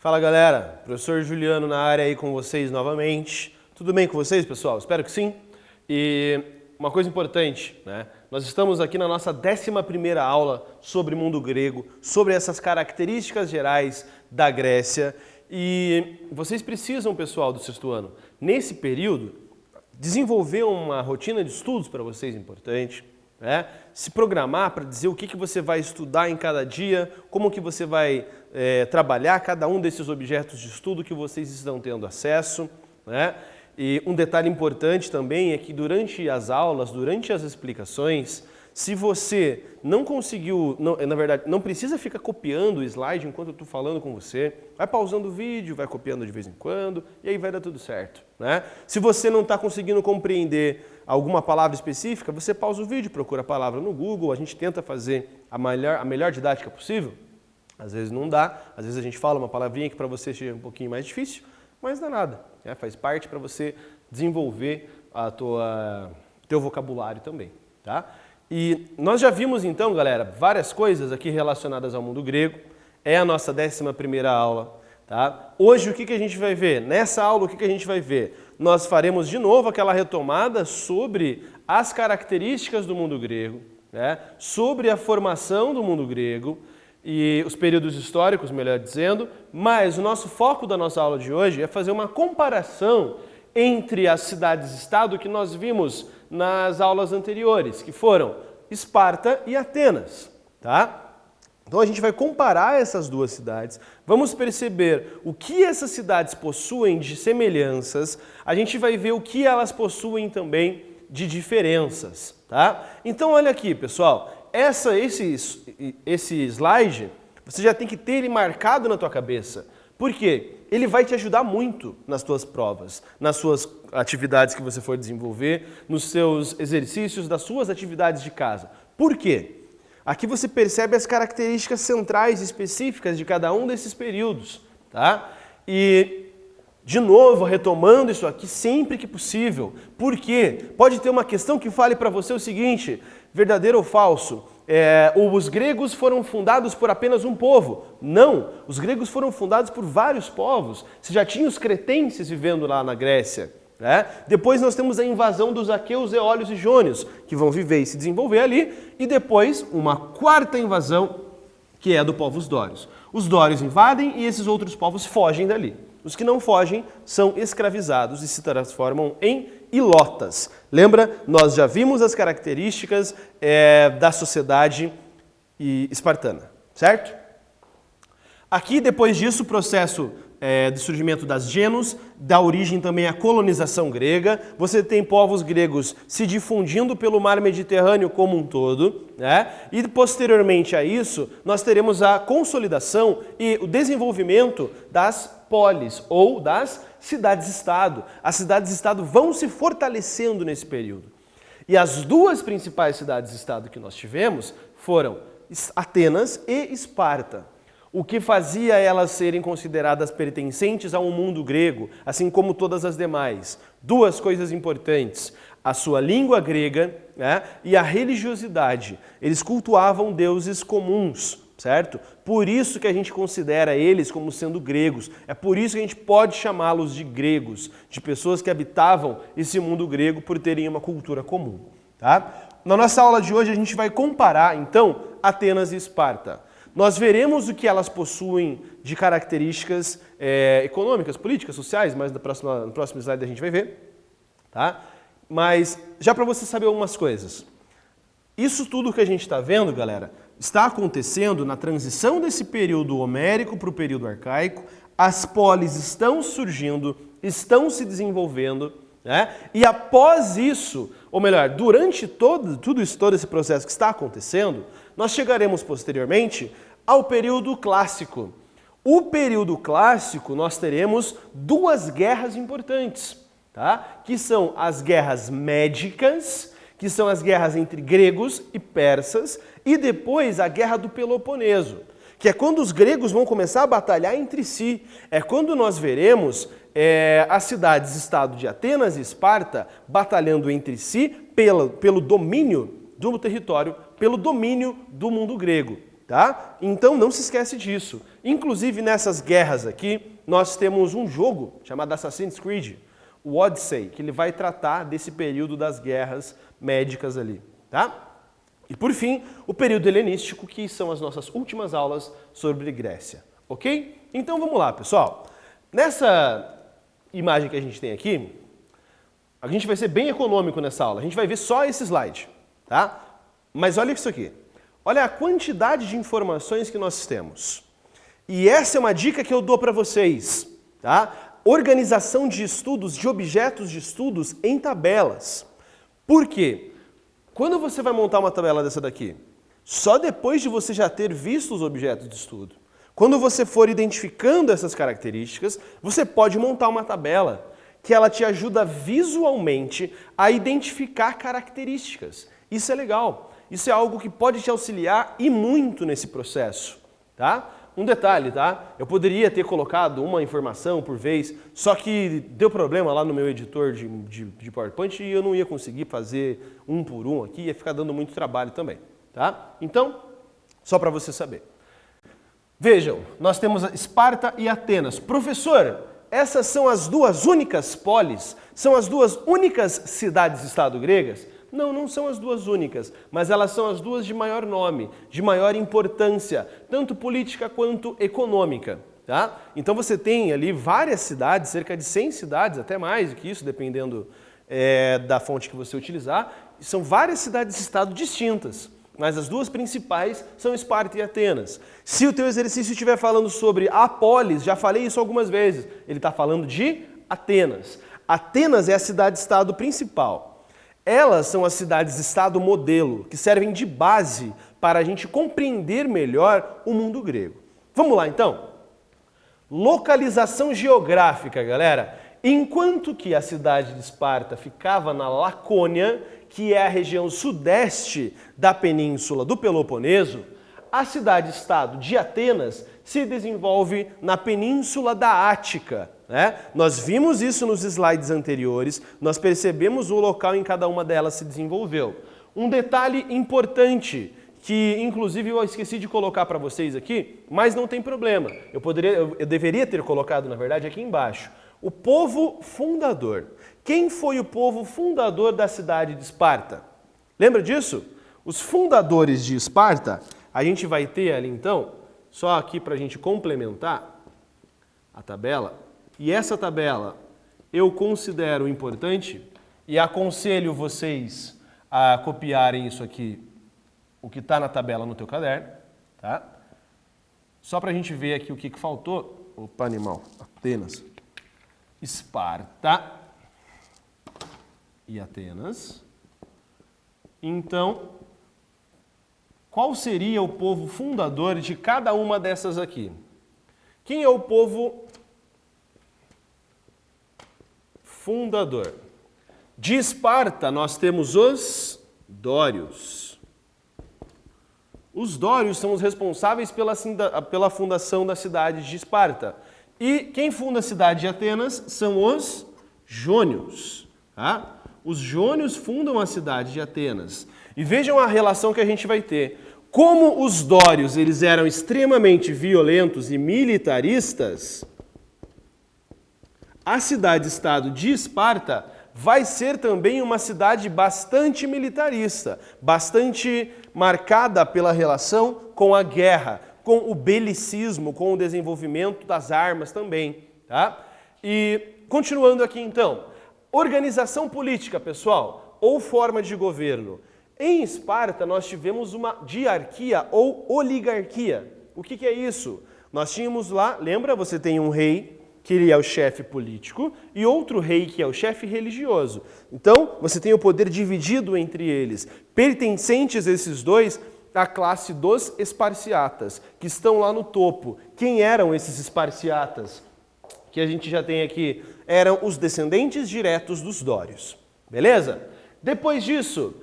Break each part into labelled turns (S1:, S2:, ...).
S1: Fala galera, professor Juliano na área aí com vocês novamente. Tudo bem com vocês, pessoal? Espero que sim. E uma coisa importante, né? Nós estamos aqui na nossa 11ª aula sobre mundo grego, sobre essas características gerais da Grécia. E vocês precisam, pessoal do sexto ano, nesse período, desenvolver uma rotina de estudos para vocês importante. Se programar para dizer o que você vai estudar em cada dia, como que você vai trabalhar cada um desses objetos de estudo que vocês estão tendo acesso. E um detalhe importante também é que durante as aulas, durante as explicações, se você não conseguiu, na verdade, não precisa ficar copiando o slide enquanto eu estou falando com você, vai pausando o vídeo, vai copiando de vez em quando e aí vai dar tudo certo. Se você não está conseguindo compreender alguma palavra específica, você pausa o vídeo, procura a palavra no Google, a gente tenta fazer a melhor didática possível. Às vezes não dá, às vezes a gente fala uma palavrinha que para você chega um pouquinho mais difícil, mas não é nada. Faz parte para você desenvolver teu vocabulário também. Tá? E nós já vimos então, galera, várias coisas aqui relacionadas ao mundo grego. É a nossa 11ª aula. Tá? Hoje o que a gente vai ver? Nessa aula o que a gente vai ver? Nós faremos de novo aquela retomada sobre as características do mundo grego, sobre a formação do mundo grego e os períodos históricos, melhor dizendo, mas o nosso foco da nossa aula de hoje é fazer uma comparação entre as cidades-estado que nós vimos nas aulas anteriores, que foram Esparta e Atenas. Tá? Então a gente vai comparar essas duas cidades, vamos perceber o que essas cidades possuem de semelhanças, a gente vai ver o que elas possuem também de diferenças. Tá? Então olha aqui, pessoal. Esse slide, você já tem que ter ele marcado na tua cabeça. Por quê? Ele vai te ajudar muito nas tuas provas, nas suas atividades que você for desenvolver, nos seus exercícios, das suas atividades de casa. Por quê? Aqui você percebe as características centrais específicas de cada um desses períodos. Tá? E, de novo, retomando isso aqui sempre que possível. Por quê? Pode ter uma questão que fale para você o seguinte: verdadeiro ou falso? Os gregos foram fundados por apenas um povo. Não, os gregos foram fundados por vários povos. Você já tinha os cretenses vivendo lá na Grécia. Depois nós temos a invasão dos aqueus, eólios e jônios, que vão viver e se desenvolver ali. E depois uma quarta invasão, que é do povo dórios. Os dórios invadem e esses outros povos fogem dali. Os que não fogem são escravizados e se transformam em ilotas. Lembra? Nós já vimos as características da sociedade espartana, certo? Aqui, depois disso, o processo de surgimento das gênos, dá origem também à colonização grega. Você tem povos gregos se difundindo pelo mar Mediterrâneo como um todo. E posteriormente a isso, nós teremos a consolidação e o desenvolvimento das polis, ou das cidades-estado. As cidades-estado vão se fortalecendo nesse período. E as duas principais cidades-estado que nós tivemos foram Atenas e Esparta. O que fazia elas serem consideradas pertencentes a um mundo grego, assim como todas as demais. Duas coisas importantes: a sua língua grega e a religiosidade. Eles cultuavam deuses comuns, certo? Por isso que a gente considera eles como sendo gregos. É por isso que a gente pode chamá-los de gregos, de pessoas que habitavam esse mundo grego por terem uma cultura comum. Tá? Na nossa aula de hoje a gente vai comparar, então, Atenas e Esparta. Nós veremos o que elas possuem de características econômicas, políticas, sociais, mas no próximo slide a gente vai ver. Tá? Mas já para você saber algumas coisas. Isso tudo que a gente está vendo, galera, está acontecendo na transição desse período homérico para o período arcaico. As polis estão surgindo, estão se desenvolvendo. E após isso, ou melhor, durante todo esse processo que está acontecendo, nós chegaremos posteriormente ao período clássico. O período clássico nós teremos duas guerras importantes, tá? Que são as guerras médicas, que são as guerras entre gregos e persas, e depois a guerra do Peloponeso, que é quando os gregos vão começar a batalhar entre si. É quando nós veremos as cidades-estado de Atenas e Esparta batalhando entre si pelo domínio do território, pelo domínio do mundo grego. tá? Então não se esquece disso. Inclusive nessas guerras aqui, nós temos um jogo chamado Assassin's Creed, o Odyssey, que ele vai tratar desse período das guerras médicas ali, tá? E por fim, o período helenístico, que são as nossas últimas aulas sobre Grécia, ok? Então vamos lá, pessoal. Nessa imagem que a gente tem aqui, a gente vai ser bem econômico nessa aula, a gente vai ver só esse slide, tá? Mas olha isso aqui, olha a quantidade de informações que nós temos. E essa é uma dica que eu dou para vocês, tá? Organização de estudos, de objetos de estudos em tabelas. Por quê? Quando você vai montar uma tabela dessa daqui? Só depois de você já ter visto os objetos de estudo. Quando você for identificando essas características, você pode montar uma tabela que ela te ajuda visualmente a identificar características. Isso é legal. Isso é algo que pode te auxiliar e muito nesse processo, tá? Um detalhe, tá? Eu poderia ter colocado uma informação por vez, só que deu problema lá no meu editor de PowerPoint e eu não ia conseguir fazer um por um aqui, ia ficar dando muito trabalho também, tá? Então, só para você saber. Vejam, nós temos Esparta e Atenas. Professor, essas são as duas únicas polis? São as duas únicas cidades-estado gregas? Não, não são as duas únicas, mas elas são as duas de maior nome, de maior importância, tanto política quanto econômica, tá? Então você tem ali várias cidades, cerca de 100 cidades, até mais do que isso, dependendo da fonte que você utilizar. São várias cidades-estado distintas, mas as duas principais são Esparta e Atenas. Se o teu exercício estiver falando sobre a polis, já falei isso algumas vezes, ele está falando de Atenas. Atenas é a cidade-estado principal. Elas são as cidades-estado modelo, que servem de base para a gente compreender melhor o mundo grego. Vamos lá, então? Localização geográfica, galera. Enquanto que a cidade de Esparta ficava na Lacônia, que é a região sudeste da península do Peloponeso, a cidade-estado de Atenas se desenvolve na península da Ática, né? Nós vimos isso nos slides anteriores, nós percebemos o local em cada uma delas se desenvolveu. Um detalhe importante, que inclusive eu esqueci de colocar para vocês aqui, mas não tem problema. Eu deveria ter colocado, na verdade, aqui embaixo. O povo fundador. Quem foi o povo fundador da cidade de Esparta? Lembra disso? Os fundadores de Esparta, a gente vai ter ali então, só aqui para a gente complementar a tabela. E essa tabela eu considero importante e aconselho vocês a copiarem isso aqui, o que está na tabela no teu caderno, tá? Só para a gente ver aqui o que faltou. Opa, animal, Atenas. Esparta e Atenas. Então, qual seria o povo fundador de cada uma dessas aqui? Quem é o povo fundador? De Esparta, nós temos os dórios. Os dórios são os responsáveis pela fundação da cidade de Esparta. E quem funda a cidade de Atenas são os jônios. Tá? Os jônios fundam a cidade de Atenas. E vejam a relação que a gente vai ter. Como os dórios eles eram extremamente violentos e militaristas, a cidade-estado de Esparta vai ser também uma cidade bastante militarista, bastante marcada pela relação com a guerra, com o belicismo, com o desenvolvimento das armas também, tá? E continuando aqui então, organização política, pessoal, ou forma de governo. Em Esparta nós tivemos uma diarquia ou oligarquia. O que é isso? Nós tínhamos lá, lembra, você tem um rei, que ele é o chefe político, e outro rei que é o chefe religioso. Então, você tem o poder dividido entre eles, pertencentes esses dois à classe dos esparciatas, que estão lá no topo. Quem eram esses esparciatas? Que a gente já tem aqui, eram os descendentes diretos dos dórios. Beleza? Depois disso,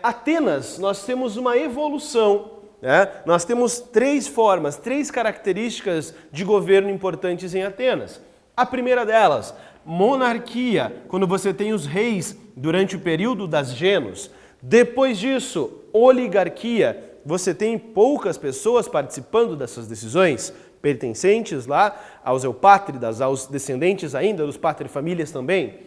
S1: Atenas, nós temos uma evolução. Nós temos três formas, três características de governo importantes em Atenas. A primeira delas, monarquia, quando você tem os reis durante o período das Genos. Depois disso, oligarquia, você tem poucas pessoas participando dessas decisões, pertencentes lá aos eupátridas, aos descendentes ainda dos patrifamílias também.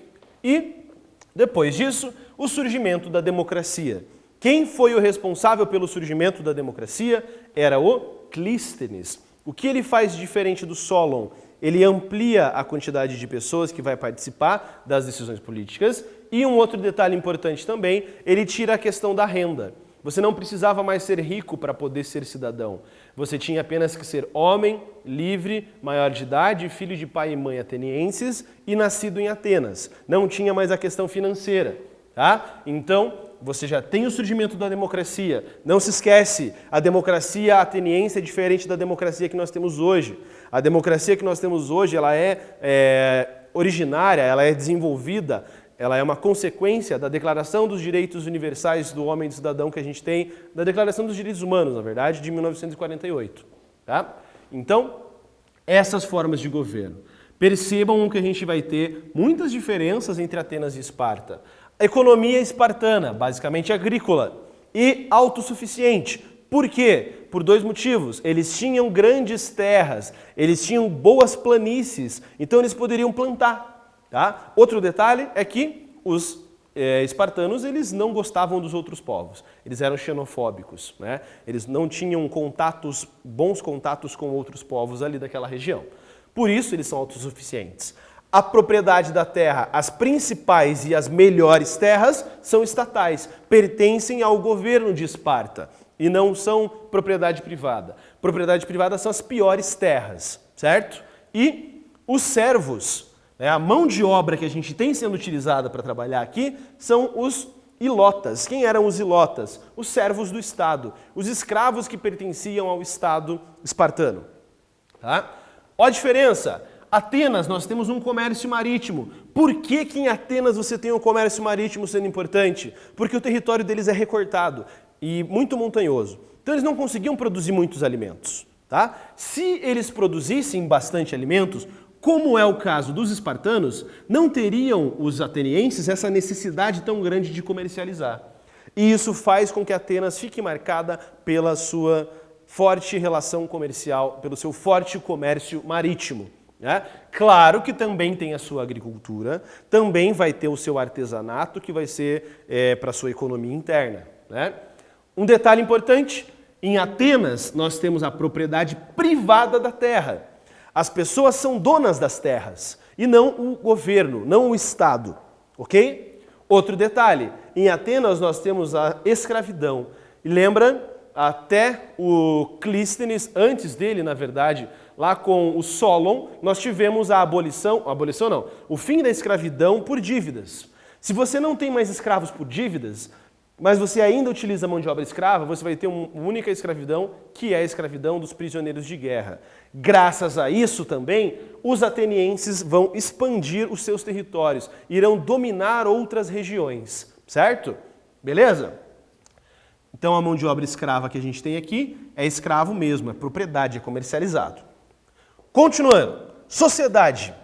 S1: E, depois disso, o surgimento da democracia. Quem foi o responsável pelo surgimento da democracia? Era o Clístenes. O que ele faz diferente do Solon? Ele amplia a quantidade de pessoas que vai participar das decisões políticas. E um outro detalhe importante também, ele tira a questão da renda. Você não precisava mais ser rico para poder ser cidadão. Você tinha apenas que ser homem, livre, maior de idade, filho de pai e mãe atenienses e nascido em Atenas. Não tinha mais a questão financeira, tá? Então, você já tem o surgimento da democracia. Não se esquece, a democracia ateniense é diferente da democracia que nós temos hoje. A democracia que nós temos hoje, ela é originária, ela é desenvolvida, ela é uma consequência da Declaração dos Direitos Universais do Homem e do Cidadão que a gente tem, da Declaração dos Direitos Humanos, na verdade, de 1948. Tá? Então, essas formas de governo. Percebam que a gente vai ter muitas diferenças entre Atenas e Esparta. A economia espartana, basicamente agrícola, e autossuficiente. Por quê? Por dois motivos. Eles tinham grandes terras, eles tinham boas planícies, então eles poderiam plantar. Tá? Outro detalhe é que os espartanos eles não gostavam dos outros povos, eles eram xenofóbicos, né? Eles não tinham bons contatos com outros povos ali daquela região. Por isso eles são autossuficientes. A propriedade da terra, as principais e as melhores terras são estatais, pertencem ao governo de Esparta e não são propriedade privada. Propriedade privada são as piores terras, certo? E os servos, a mão de obra que a gente tem sendo utilizada para trabalhar aqui são os ilotas. Quem eram os ilotas? Os servos do Estado, os escravos que pertenciam ao Estado espartano. Tá? Olha a diferença. Atenas, nós temos um comércio marítimo. Por que em Atenas você tem um comércio marítimo sendo importante? Porque o território deles é recortado e muito montanhoso. Então eles não conseguiam produzir muitos alimentos. Tá? Se eles produzissem bastante alimentos, como é o caso dos espartanos, não teriam os atenienses essa necessidade tão grande de comercializar. E isso faz com que Atenas fique marcada pela sua forte relação comercial, pelo seu forte comércio marítimo. Né? Claro que também tem a sua agricultura, também vai ter o seu artesanato, que vai ser para a sua economia interna. Né? Um detalhe importante, em Atenas nós temos a propriedade privada da terra. As pessoas são donas das terras e não o governo, não o Estado, ok? Outro detalhe, em Atenas nós temos a escravidão. E lembra, até o Clístenes, antes dele, na verdade, lá com o Solon, nós tivemos o fim da escravidão por dívidas. Se você não tem mais escravos por dívidas, mas você ainda utiliza mão de obra escrava, você vai ter uma única escravidão, que é a escravidão dos prisioneiros de guerra. Graças a isso também, os atenienses vão expandir os seus territórios, irão dominar outras regiões, certo? Beleza? Então a mão de obra escrava que a gente tem aqui é escravo mesmo, é propriedade, é comercializado. Continuando, sociedade.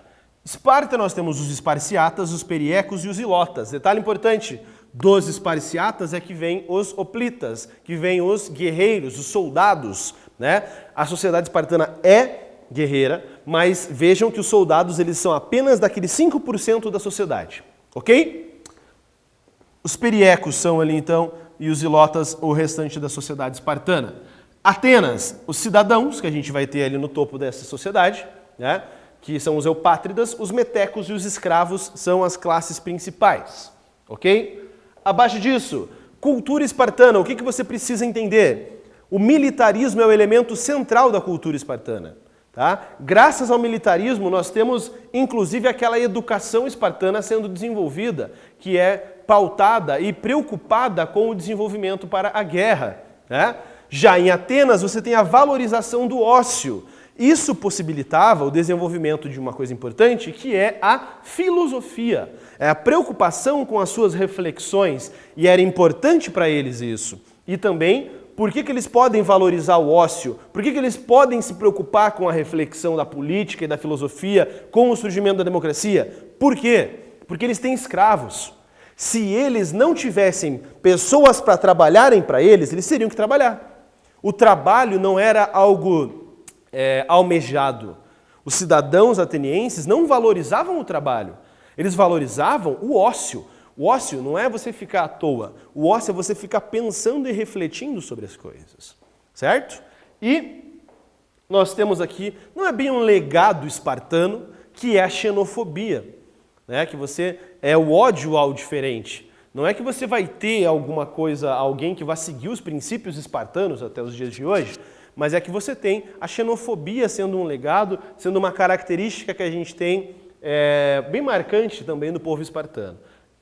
S1: Esparta nós temos os esparciatas, os periecos e os ilotas. Detalhe importante, dos esparciatas é que vêm os hoplitas, que vêm os guerreiros, os soldados. Né? A sociedade espartana é guerreira, mas vejam que os soldados eles são apenas daqueles 5% da sociedade. Ok? Os periecos são ali então, e os ilotas o restante da sociedade espartana. Atenas, os cidadãos, que a gente vai ter ali no topo dessa sociedade, né? Que são os eupátridas, os metecos e os escravos são as classes principais. Ok? Abaixo disso, cultura espartana. O que você precisa entender? O militarismo é o elemento central da cultura espartana. Tá? Graças ao militarismo, nós temos, inclusive, aquela educação espartana sendo desenvolvida, que é pautada e preocupada com o desenvolvimento para a guerra. Né? Já em Atenas, você tem a valorização do ócio. Isso possibilitava o desenvolvimento de uma coisa importante, que é a filosofia. É a preocupação com as suas reflexões, e era importante para eles isso. E também, por que eles podem valorizar o ócio? Por que eles podem se preocupar com a reflexão da política e da filosofia, com o surgimento da democracia? Por quê? Porque eles têm escravos. Se eles não tivessem pessoas para trabalharem para eles, eles teriam que trabalhar. O trabalho não era algo almejado. Os cidadãos atenienses não valorizavam o trabalho, eles valorizavam o ócio. O ócio não é você ficar à toa, o ócio é você ficar pensando e refletindo sobre as coisas, certo? E nós temos aqui, não é bem um legado espartano, que é a xenofobia, né? Que você é o ódio ao diferente. Não é que você vai ter alguma coisa, alguém que vai seguir os princípios espartanos até os dias de hoje, mas é que você tem a xenofobia sendo um legado, sendo uma característica que a gente tem bem marcante também do povo espartano.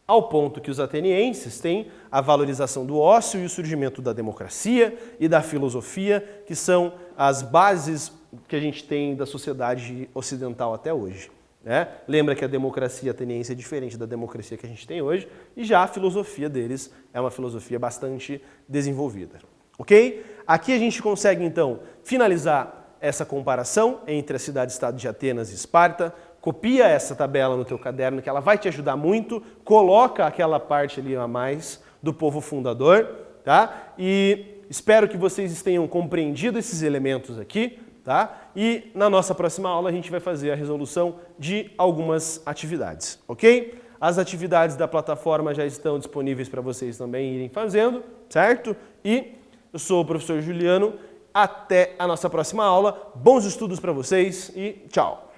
S1: Ao ponto que os atenienses têm a valorização do ócio e o surgimento da democracia e da filosofia, que são as bases que a gente tem da sociedade ocidental até hoje. Né? Lembra que a democracia ateniense é diferente da democracia que a gente tem hoje, e já a filosofia deles é uma filosofia bastante desenvolvida. Ok? Aqui a gente consegue, então, finalizar essa comparação entre a cidade-estado de Atenas e Esparta. Copia essa tabela no teu caderno, que ela vai te ajudar muito. Coloca aquela parte ali a mais do povo fundador, tá? E espero que vocês tenham compreendido esses elementos aqui, tá? E na nossa próxima aula a gente vai fazer a resolução de algumas atividades, ok? As atividades da plataforma já estão disponíveis para vocês também irem fazendo, certo? E eu sou o professor Juliano. Até a nossa próxima aula. Bons estudos para vocês e tchau!